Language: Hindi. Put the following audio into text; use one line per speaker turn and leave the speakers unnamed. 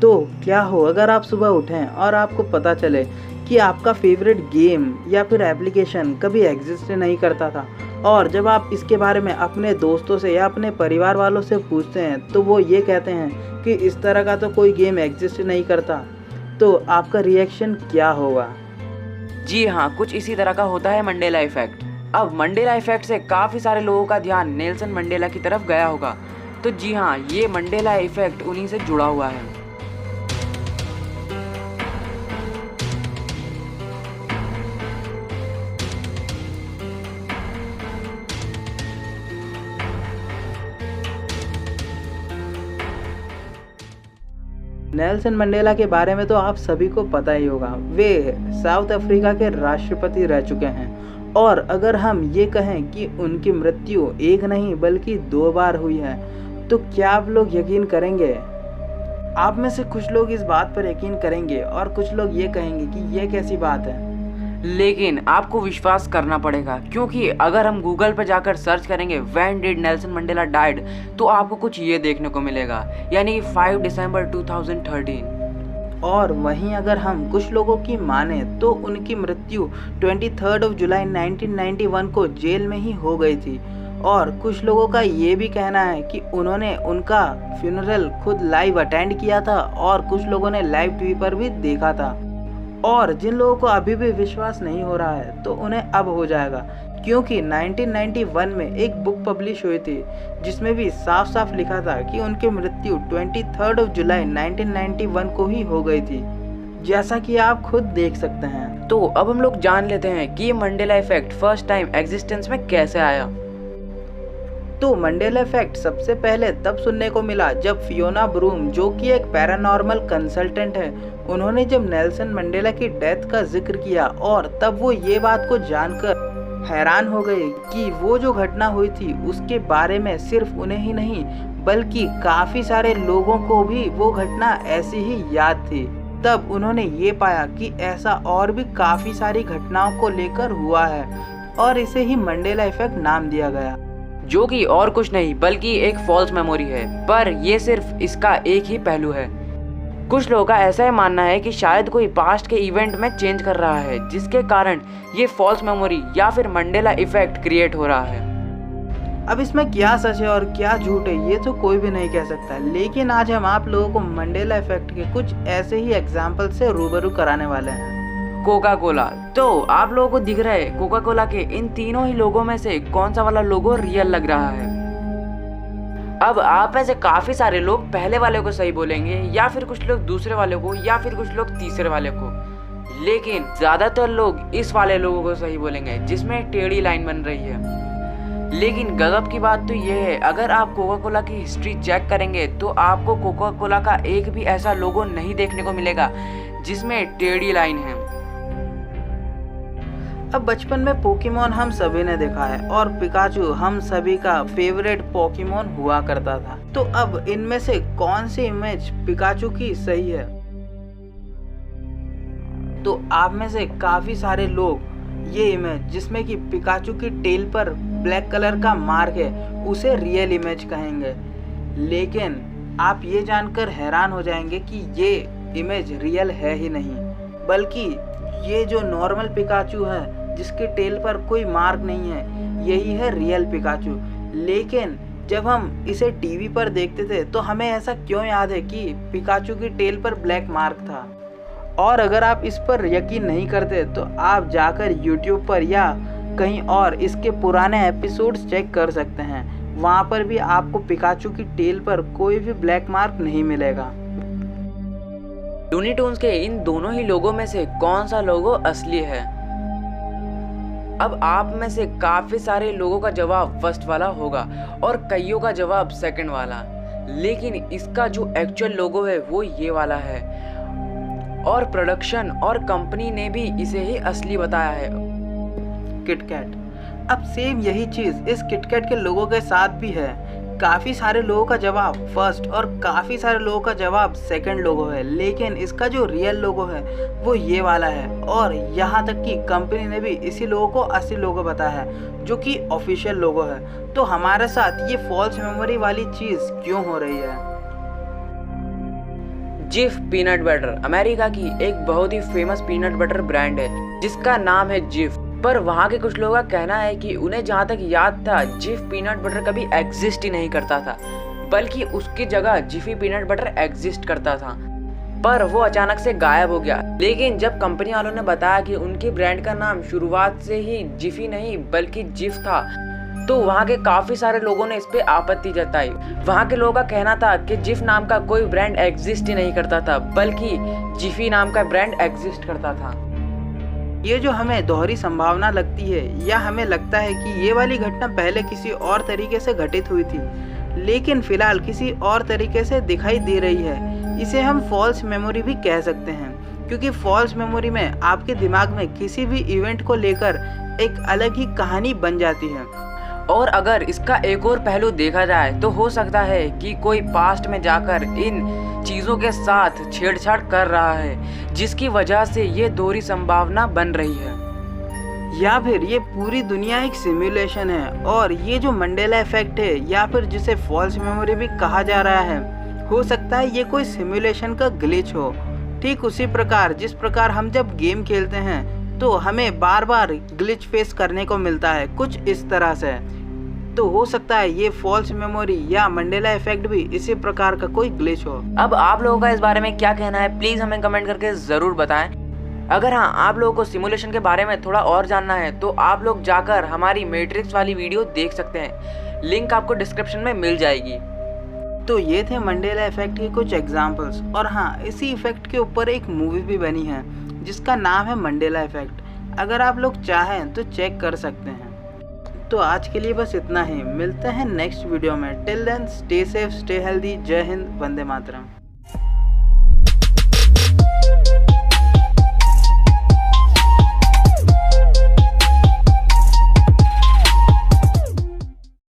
तो क्या हो अगर आप सुबह उठें और आपको पता चले कि आपका फेवरेट गेम या फिर एप्लीकेशन कभी एग्जिस्ट नहीं करता था, और जब आप इसके बारे में अपने दोस्तों से या अपने परिवार वालों से पूछते हैं तो वो ये कहते हैं कि इस तरह का तो कोई गेम एग्जिस्ट नहीं करता, तो आपका रिएक्शन क्या होगा?
जी हाँ, कुछ इसी तरह का होता है मंडेला इफेक्ट। अब मंडेला इफेक्ट से काफ़ी सारे लोगों का ध्यान नेल्सन मंडेला की तरफ गया होगा। तो जी हाँ, ये मंडेला इफेक्ट उन्हीं से जुड़ा हुआ है।
नेल्सन मंडेला के बारे में तो आप सभी को पता ही होगा। वे साउथ अफ्रीका के राष्ट्रपति रह चुके हैं, और अगर हम ये कहें कि उनकी मृत्यु एक नहीं बल्कि 2 बार हुई है, तो क्या आप लोग यकीन करेंगे? आप में से कुछ लोग इस बात पर यकीन करेंगे और कुछ लोग ये कहेंगे कि ये कैसी बात है।
लेकिन आपको विश्वास करना पड़ेगा, क्योंकि अगर हम गूगल पर जाकर सर्च करेंगे when did Nelson Mandela died, तो आपको कुछ ये देखने को मिलेगा, यानी 5 दिसंबर 2013।
और वहीं अगर हम कुछ लोगों की माने तो उनकी मृत्यु 23 जुलाई 1991 को जेल में ही हो गई थी। और कुछ लोगों का ये भी कहना है कि उन्होंने उनका फ्यूनरल खुद लाइव अटेंड किया था, और कुछ लोगों ने लाइव टीवी पर भी देखा था। और जिन लोगों को अभी भी विश्वास नहीं हो रहा है तो उन्हें अब हो जाएगा, क्योंकि 1991 में एक बुक पब्लिश हुई थी जिसमें भी साफ साफ लिखा था कि उनकी मृत्यु 23 जुलाई 1991 को ही हो गई थी, जैसा कि आप खुद देख सकते हैं।
तो अब हम लोग जान लेते हैं कि ये Mandela effect first time existence में कैसे आया।
तो मंडेला इफेक्ट सबसे पहले तब सुनने को मिला जब फियोना ब्रूम, जो कि एक पैरानॉर्मल कंसल्टेंट है, उन्होंने जब नेल्सन मंडेला की डेथ का जिक्र किया, और तब वो ये बात को जानकर हैरान हो गए कि वो जो घटना हुई थी उसके बारे में सिर्फ उन्हें ही नहीं बल्कि काफ़ी सारे लोगों को भी वो घटना ऐसी ही याद थी। तब उन्होंने ये पाया कि ऐसा और भी काफ़ी सारी घटनाओं को लेकर हुआ है, और इसे ही मंडेला इफेक्ट नाम दिया गया,
जो कि और कुछ नहीं बल्कि एक फॉल्स मेमोरी है। पर ये सिर्फ इसका एक ही पहलू है। कुछ लोगों का ऐसा ही मानना है कि शायद कोई पास्ट के इवेंट में चेंज कर रहा है, जिसके कारण ये फॉल्स मेमोरी या फिर मंडेला इफेक्ट क्रिएट हो रहा है।
अब इसमें क्या सच है और क्या झूठ है ये तो कोई भी नहीं कह सकता, लेकिन आज हम आप लोगों को मंडेला इफेक्ट के कुछ ऐसे ही एग्जाम्पल से रूबरू कराने वाले हैं।
Coca Cola. तो आप लोगों को दिख रहा है कोका कोला के इन तीनों ही लोगों में से कौन सा वाला लोगो रियल लग रहा है? अब आप में से काफी सारे लोग पहले वाले को सही बोलेंगे, या फिर कुछ लोग दूसरे वाले को, या फिर कुछ लोग तीसरे वाले को, लेकिन ज्यादातर लोग इस वाले लोगों को सही बोलेंगे जिसमें टेढ़ी लाइन बन रही है। लेकिन गजब की बात तो ये है, अगर आप कोका कोला की हिस्ट्री चेक करेंगे तो आपको कोका कोला का एक भी ऐसा लोगो नहीं देखने को मिलेगा जिसमें टेढ़ी लाइन है।
अब बचपन में पोकेमोन हम सभी ने देखा है, और पिकाचू हम सभी का फेवरेट पोकेमोन हुआ करता था। तो अब इनमें से कौन सी इमेज पिकाचू की सही है? तो आप में से काफी सारे लोग ये इमेज जिसमें कि पिकाचू की टेल पर ब्लैक कलर का मार्क है उसे रियल इमेज कहेंगे, लेकिन आप ये जानकर हैरान हो जाएंगे कि ये इमेज रियल है ही नहीं, बल्कि ये जो नॉर्मल पिकाचू है जिसके टेल पर कोई मार्क नहीं है, यही है रियल पिकाचू। लेकिन जब हम इसे टीवी पर देखते थे तो हमें ऐसा क्यों याद है कि पिकाचू की टेल पर ब्लैक मार्क था? और अगर आप इस पर यकीन नहीं करते तो आप जाकर यूट्यूब पर या कहीं और इसके पुराने एपिसोड्स चेक कर सकते हैं, वहाँ पर भी आपको पिकाचू की टेल पर कोई भी ब्लैक मार्क नहीं मिलेगा।
लूनी ट्यून्स के इन दोनों ही लोगों में से कौन सा लोगो असली है? अब आप में से काफी सारे लोगों का जवाब फर्स्ट वाला होगा और कईयों का जवाब सेकंड वाला, लेकिन इसका जो एक्चुअल लोगो है वो ये वाला है, और प्रोडक्शन और कंपनी ने भी इसे ही असली बताया है।
किटकैट। अब सेम यही चीज इस किटकैट के लोगों के साथ भी है। काफ़ी सारे लोगों का जवाब फर्स्ट और काफ़ी सारे लोगों का जवाब सेकंड लोगो है, लेकिन इसका जो रियल लोगो है वो ये वाला है, और यहाँ तक कि कंपनी ने भी इसी लोगो को असली लोगो बताया है जो कि ऑफिशियल लोगो है। तो हमारे साथ ये फॉल्स मेमोरी वाली चीज़ क्यों हो रही है?
जिफ पीनट बटर अमेरिका की एक बहुत ही फेमस पीनट बटर ब्रांड है जिसका नाम है जिफ। पर वहाँ के कुछ लोगों का कहना है कि उन्हें जहाँ तक याद था जिफ पीनट बटर कभी एग्जिस्ट ही नहीं करता था, बल्कि उसकी जगह जिफी पीनट बटर एग्जिस्ट करता था, पर वो अचानक से गायब हो गया। लेकिन जब कंपनी वालों ने बताया कि उनकी ब्रांड का नाम शुरुआत से ही जिफी नहीं बल्कि जिफ था, तो वहाँ के काफी सारे लोगों ने इस पे आपत्ति जताई। वहाँ के लोगों का कहना था कि जिफ नाम का कोई ब्रांड एग्जिस्ट ही नहीं करता था, बल्कि जिफी नाम का ब्रांड एग्जिस्ट करता था।
ये जो हमें दोहरी संभावना लगती है या हमें लगता है कि ये वाली घटना पहले किसी और तरीके से घटित हुई थी लेकिन फिलहाल किसी और तरीके से दिखाई दे रही है, इसे हम फॉल्स मेमोरी भी कह सकते हैं। क्योंकि फॉल्स मेमोरी में आपके दिमाग में किसी भी इवेंट को लेकर एक अलग ही कहानी बन जाती है।
और अगर इसका एक और पहलू देखा जाए तो हो सकता है कि कोई पास्ट में जाकर इन चीज़ों के साथ छेड़छाड़ कर रहा है, जिसकी वजह से ये दोहरी संभावना बन रही है।
या फिर ये पूरी दुनिया एक सिमुलेशन है और ये जो मंडेला इफेक्ट है या फिर जिसे फॉल्स मेमोरी भी कहा जा रहा है, हो सकता है ये कोई सिमुलेशन का ग्लिच हो। ठीक उसी प्रकार जिस प्रकार हम जब गेम खेलते हैं तो हमें बार बार ग्लिच फेस करने को मिलता है, कुछ इस तरह से। तो हो सकता है ये फॉल्स मेमोरी या मंडेला इफेक्ट भी इसी प्रकार का कोई ग्लिच हो।
अब आप लोगों का इस बारे में क्या कहना है, प्लीज हमें कमेंट करके जरूर बताएं। अगर हाँ आप लोगों को सिमुलेशन के बारे में थोड़ा और जानना है तो आप लोग जाकर हमारी मैट्रिक्स वाली वीडियो देख सकते हैं, लिंक आपको डिस्क्रिप्शन में मिल जाएगी।
तो ये थे मंडेला इफेक्ट के कुछ एग्जाम्पल्स। और हाँ, इसी इफेक्ट के ऊपर एक मूवी भी बनी है जिसका नाम है मंडेला इफेक्ट। अगर आप लोग चाहें तो चेक कर सकते हैं। तो आज के लिए बस इतना ही, मिलते हैं नेक्स्ट वीडियो में। Till then stay safe, stay healthy. जय हिंद, वंदे मातरम।